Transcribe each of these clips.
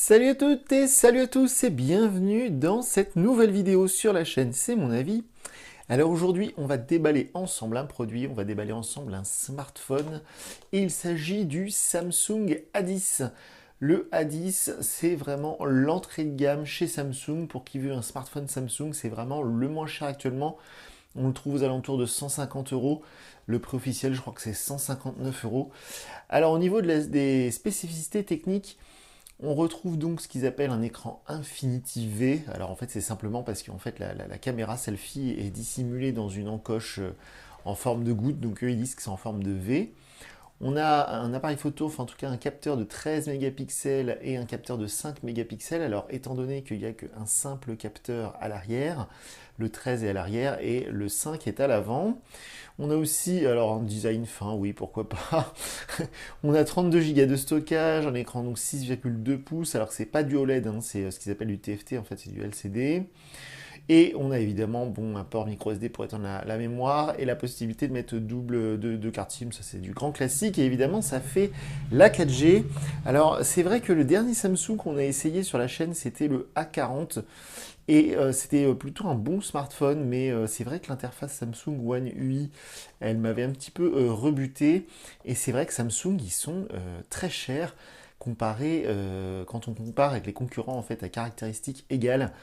Salut à toutes et salut à tous et bienvenue dans cette nouvelle vidéo sur la chaîne C'est mon avis. Alors aujourd'hui on va déballer ensemble un produit, on va déballer ensemble un smartphone et il s'agit du Samsung A10. Le A10 c'est vraiment l'entrée de gamme chez Samsung. Pour qui veut un smartphone Samsung, c'est vraiment le moins cher actuellement. On le trouve aux alentours de 150 euros. Le prix officiel je crois que c'est 159 euros. Alors au niveau des spécificités techniques, on retrouve donc ce qu'ils appellent un écran Infinity V. Alors en fait c'est simplement parce qu'en fait la caméra selfie est dissimulée dans une encoche en forme de goutte, donc eux ils disent que c'est en forme de V. On a un appareil photo, enfin en tout cas un capteur de 13 mégapixels et un capteur de 5 mégapixels. Alors étant donné qu'il n'y a qu'un simple capteur à l'arrière, le 13 est à l'arrière et le 5 est à l'avant. On a aussi, alors un design fin, oui pourquoi pas. On a 32 Go de stockage, un écran donc 6,2 pouces, alors que c'est pas du OLED, hein, c'est ce qu'ils appellent du TFT, en fait c'est du LCD. Et on a évidemment un port micro SD pour étendre la mémoire et la possibilité de mettre double de cartes SIM, ça c'est du grand classique. Et évidemment ça fait la 4G. Alors c'est vrai que le dernier Samsung qu'on a essayé sur la chaîne c'était le A40. Et c'était plutôt un bon smartphone, mais c'est vrai que l'interface Samsung One UI, elle m'avait un petit peu rebuté. Et c'est vrai que Samsung, ils sont très chers comparé, quand on compare avec les concurrents en fait à caractéristiques égales.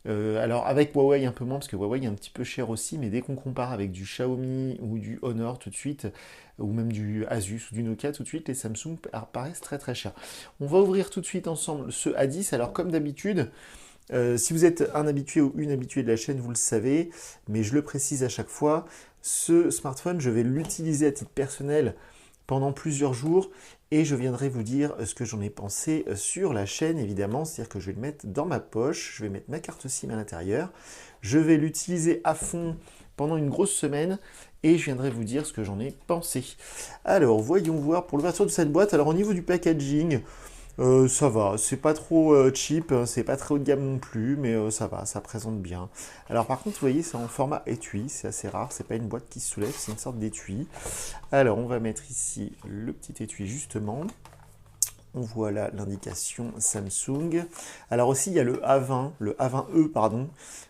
Alors avec Huawei un peu moins parce que Huawei est un petit peu cher aussi, mais dès qu'on compare avec du Xiaomi ou du Honor tout de suite, ou même du Asus ou du Nokia tout de suite, les Samsung paraissent très très chers. On va ouvrir tout de suite ensemble ce A10. Alors comme d'habitude, si vous êtes un habitué ou une habituée de la chaîne, vous le savez, mais je le précise à chaque fois, ce smartphone, je vais l'utiliser à titre personnel pendant plusieurs jours et je viendrai vous dire ce que j'en ai pensé sur la chaîne évidemment, c'est-à-dire que je vais le mettre dans ma poche, je vais mettre ma carte SIM à l'intérieur, je vais l'utiliser à fond pendant une grosse semaine et je viendrai vous dire ce que j'en ai pensé. Alors voyons voir pour l'ouverture de cette boîte. Alors au niveau du packaging, ça va, c'est pas trop cheap, hein, c'est pas très haut de gamme non plus, mais ça va, ça présente bien. Alors par contre, vous voyez, c'est en format étui, c'est assez rare, c'est pas une boîte qui se soulève, c'est une sorte d'étui. Alors on va mettre ici le petit étui justement. On voit là l'indication Samsung. Alors aussi, il y a le A20, le A20e, pardon,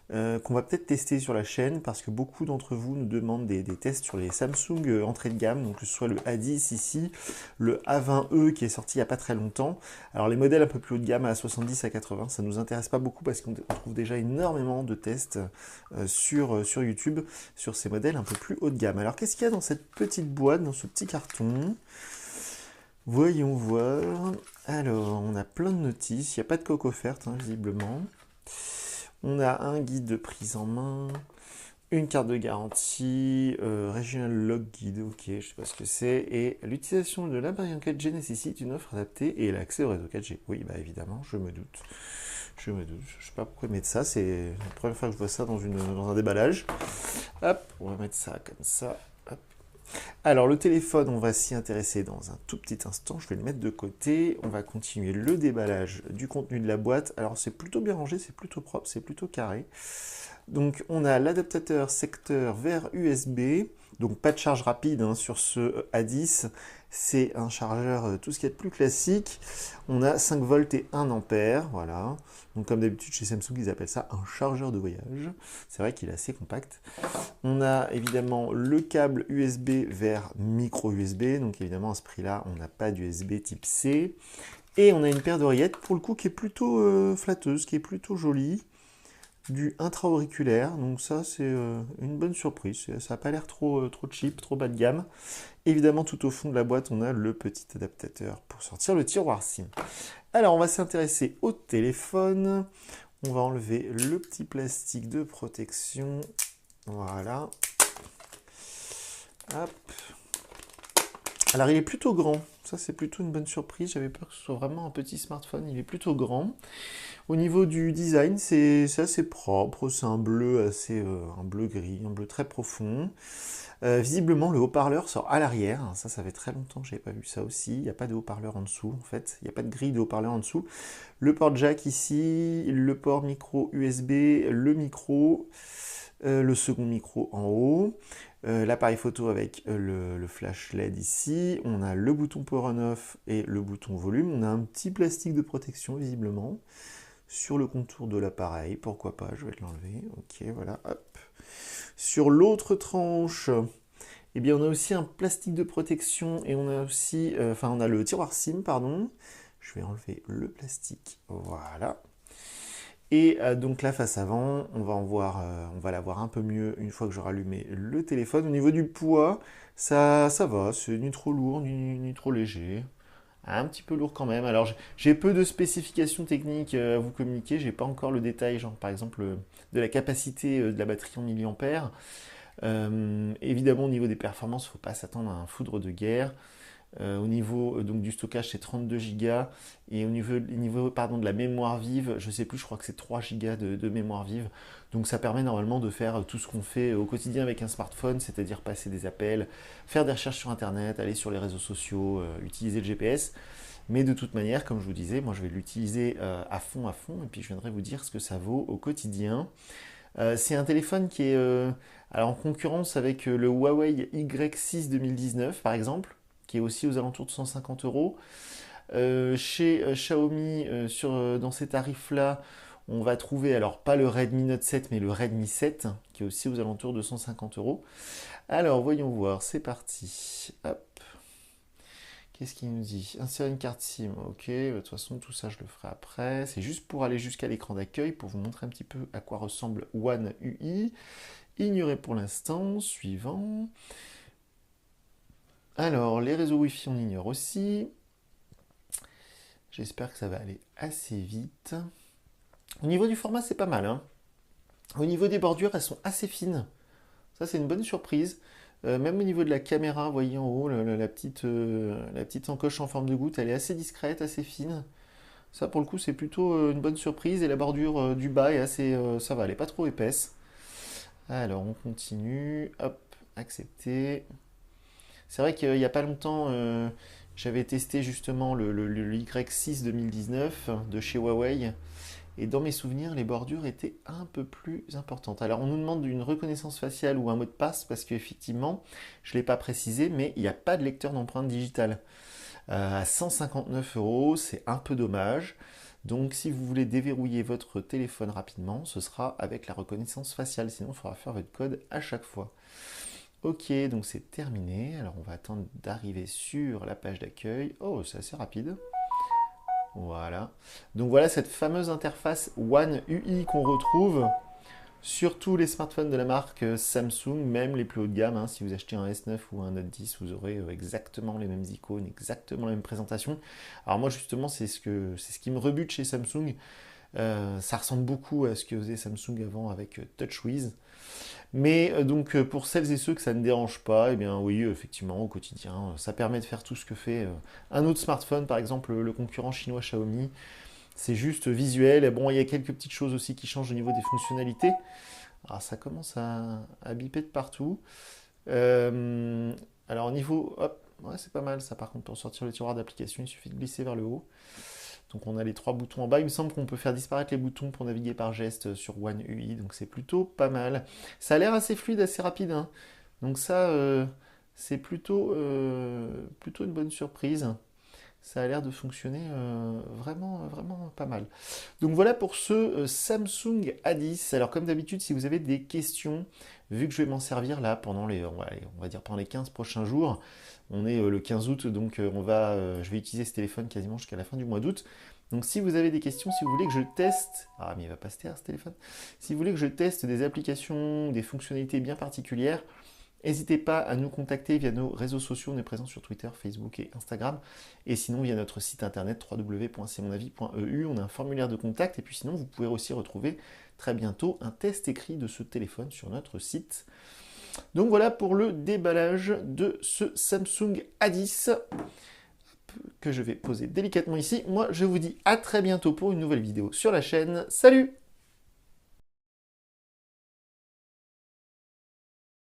qu'on va peut-être tester sur la chaîne parce que beaucoup d'entre vous nous demandent des tests sur les Samsung entrée de gamme, donc que ce soit le A10 ici, le A20e qui est sorti il n'y a pas très longtemps. Alors les modèles un peu plus haut de gamme à 70 à 80, ça ne nous intéresse pas beaucoup parce qu'on trouve déjà énormément de tests sur YouTube sur ces modèles un peu plus haut de gamme. Alors qu'est-ce qu'il y a dans cette petite boîte, dans ce petit carton ? Voyons voir. Alors, on a plein de notices. Il n'y a pas de coque offerte, hein, visiblement. On a un guide de prise en main, une carte de garantie, Regional Log Guide, ok, je ne sais pas ce que c'est. Et l'utilisation de l'appareil en 4G nécessite une offre adaptée et l'accès au réseau 4G. Oui, bah évidemment, je me doute. Je me doute. Je ne sais pas pourquoi mettre ça. C'est la première fois que je vois ça dans un déballage. Hop, on va mettre ça comme ça. Hop. Alors le téléphone, on va s'y intéresser dans un tout petit instant, je vais le mettre de côté, on va continuer le déballage du contenu de la boîte. Alors c'est plutôt bien rangé, c'est plutôt propre, c'est plutôt carré. Donc on a l'adaptateur secteur vers USB, donc pas de charge rapide hein, sur ce A10, c'est un chargeur tout ce qui est de plus classique. On a 5 volts et 1 ampère, voilà. Donc comme d'habitude chez Samsung ils appellent ça un chargeur de voyage. C'est vrai qu'il est assez compact. On a évidemment le câble USB vers micro USB, donc évidemment à ce prix-là on n'a pas d'USB type C. Et on a une paire d'oreillettes pour le coup qui est plutôt flatteuse, qui est plutôt jolie. Du intra-auriculaire, donc ça c'est une bonne surprise, ça n'a pas l'air trop cheap, trop bas de gamme. Évidemment tout au fond de la boîte on a le petit adaptateur pour sortir le tiroir SIM. Alors on va s'intéresser au téléphone, on va enlever le petit plastique de protection, voilà. Hop. Alors il est plutôt grand, ça c'est plutôt une bonne surprise, j'avais peur que ce soit vraiment un petit smartphone, il est plutôt grand. Au niveau du design, c'est assez propre, c'est un bleu assez, un bleu gris, un bleu très profond. Visiblement, le haut-parleur sort à l'arrière. Ça fait très longtemps que je n'avais pas vu ça aussi. Il n'y a pas de haut-parleur en dessous, en fait. Il n'y a pas de grille de haut-parleur en dessous. Le port jack ici, le port micro USB, le micro. le second micro en haut, l'appareil photo avec le flash LED ici, on a le bouton power on off et le bouton volume, on a un petit plastique de protection visiblement sur le contour de l'appareil, pourquoi pas, je vais l'enlever, ok, voilà, hop. Sur l'autre tranche, eh bien on a aussi un plastique de protection et on a aussi, on a le tiroir SIM, pardon, je vais enlever le plastique, voilà. Et donc la face avant, on va la voir un peu mieux une fois que j'aurai allumé le téléphone. Au niveau du poids, ça va, c'est ni trop lourd, ni trop léger. Un petit peu lourd quand même. Alors j'ai peu de spécifications techniques à vous communiquer, j'ai pas encore le détail, genre par exemple de la capacité de la batterie en milliampères. Évidemment au niveau des performances, il ne faut pas s'attendre à un foudre de guerre. Au niveau donc, du stockage, c'est 32 Go. Et au niveau pardon, de la mémoire vive, je sais plus, je crois que c'est 3 Go de mémoire vive. Donc ça permet normalement de faire tout ce qu'on fait au quotidien avec un smartphone, c'est-à-dire passer des appels, faire des recherches sur Internet, aller sur les réseaux sociaux, utiliser le GPS. Mais de toute manière, comme je vous disais, moi je vais l'utiliser à fond, et puis je viendrai vous dire ce que ça vaut au quotidien. C'est un téléphone qui est alors en concurrence avec le Huawei Y6 2019 par exemple, qui est aussi aux alentours de 150 euros. Chez Xiaomi, dans ces tarifs-là, on va trouver, alors pas le Redmi Note 7, mais le Redmi 7, qui est aussi aux alentours de 150 euros. Alors, voyons voir, c'est parti. Hop. Qu'est-ce qu'il nous dit? Insérer une carte SIM, ok, de toute façon tout ça je le ferai après. C'est juste pour aller jusqu'à l'écran d'accueil, pour vous montrer un petit peu à quoi ressemble One UI. Ignorer pour l'instant, suivant. Alors, les réseaux Wi-Fi on ignore aussi. J'espère que ça va aller assez vite. Au niveau du format, c'est pas mal, hein. Au niveau des bordures, elles sont assez fines. Ça, c'est une bonne surprise. Même au niveau de la caméra, vous voyez en haut, la petite encoche en forme de goutte, elle est assez discrète, assez fine. Ça, pour le coup, c'est plutôt une bonne surprise. Et la bordure du bas est assez... ça va, elle n'est pas trop épaisse. Alors, on continue. Hop, accepter. C'est vrai qu'il n'y a pas longtemps, j'avais testé justement le Y6 2019 de chez Huawei. Et dans mes souvenirs, les bordures étaient un peu plus importantes. Alors, on nous demande une reconnaissance faciale ou un mot de passe parce qu'effectivement, je ne l'ai pas précisé, mais il n'y a pas de lecteur d'empreinte digitale. À 159 euros, c'est un peu dommage. Donc, si vous voulez déverrouiller votre téléphone rapidement, ce sera avec la reconnaissance faciale. Sinon, il faudra faire votre code à chaque fois. Ok, donc c'est terminé. Alors, on va attendre d'arriver sur la page d'accueil. Oh, c'est assez rapide. Voilà. Donc voilà cette fameuse interface One UI qu'on retrouve sur tous les smartphones de la marque Samsung, même les plus haut de gamme, hein. Si vous achetez un S9 ou un Note 10, vous aurez exactement les mêmes icônes, exactement la même présentation. Alors moi justement, c'est ce qui me rebute chez Samsung. Ça ressemble beaucoup à ce que faisait Samsung avant avec TouchWiz. Mais donc pour celles et ceux que ça ne dérange pas, eh bien oui, effectivement, au quotidien, ça permet de faire tout ce que fait un autre smartphone, par exemple le concurrent chinois Xiaomi. C'est juste visuel. Et bon, il y a quelques petites choses aussi qui changent au niveau des fonctionnalités. Alors ça commence à biper de partout. Euh, alors au niveau, hop, ouais, c'est pas mal ça. Par contre, pour sortir le tiroir d'application, il suffit de glisser vers le haut. Donc on a les trois boutons en bas. Il me semble qu'on peut faire disparaître les boutons pour naviguer par geste sur One UI. Donc c'est plutôt pas mal. Ça a l'air assez fluide, assez rapide, hein. Donc ça, c'est plutôt une bonne surprise. Ça a l'air de fonctionner vraiment pas mal. Donc voilà pour ce Samsung A10. Alors comme d'habitude, si vous avez des questions, vu que je vais m'en servir là pendant on va dire pendant les 15 prochains jours, on est le 15 août, donc je vais utiliser ce téléphone quasiment jusqu'à la fin du mois d'août. Donc si vous avez des questions, si vous voulez que je teste, ah mais il va pas se taire ce téléphone, si vous voulez que je teste des applications, des fonctionnalités bien particulières, n'hésitez pas à nous contacter via nos réseaux sociaux, on est présent sur Twitter, Facebook et Instagram. Et sinon via notre site internet www.cmonavis.eu, on a un formulaire de contact. Et puis sinon, vous pouvez aussi retrouver très bientôt un test écrit de ce téléphone sur notre site. Donc voilà pour le déballage de ce Samsung A10 que je vais poser délicatement ici. Moi, je vous dis à très bientôt pour une nouvelle vidéo sur la chaîne. Salut!